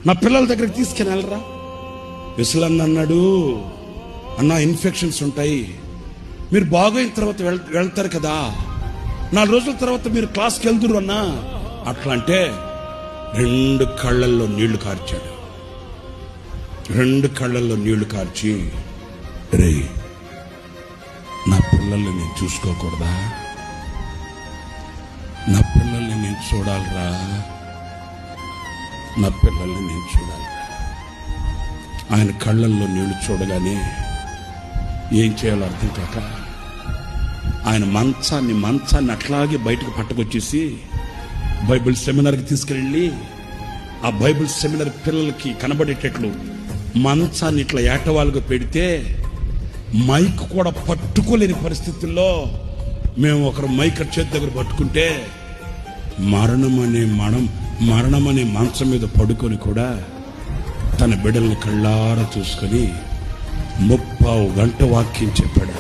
నా పిల్లల దగ్గరికి తీసుకుని వెళ్ళరా. విసలన్న అన్నాడు, అన్న ఇన్ఫెక్షన్స్ ఉంటాయి, మీరు బాగోయిన తర్వాత వెళ్తారు కదా, 4 రోజుల తర్వాత మీరు క్లాస్కి వెళ్తురు అన్నా. అట్లా అంటే 2 కళ్ళల్లో నీళ్లు కార్చాడు. 2 కళ్ళల్లో నీళ్లు కార్చి, రే నా పిల్లల్ని నేను చూసుకోకూడదా, నా పిల్లల్ని నేను చూడాలిరా, నా పిల్లల్ని నేను చూడాలిరా. ఆయన కళ్ళల్లో నీళ్లు చూడగానే ఏం చేయాలో అర్థం కాక ఆయన మంచాన్ని అట్లాగే బయటకు పట్టుకొచ్చేసి బైబిల్ సెమినార్కి తీసుకెళ్ళి ఆ బైబిల్ సెమినార్ పిల్లలకి కనబడేటట్లు మంచాన్ని ఇట్లా ఏటవాలుగా పెడితే మైక్ కూడా పట్టుకోలేని పరిస్థితుల్లో మేము ఒకరు మైక్ చేతి దగ్గర పట్టుకుంటే మరణం అనే మంచం మీద పడుకొని కూడా తన బిడ్డల్ని కళ్ళారా చూసుకొని 30 గంట వాక్యం చెప్పాడు.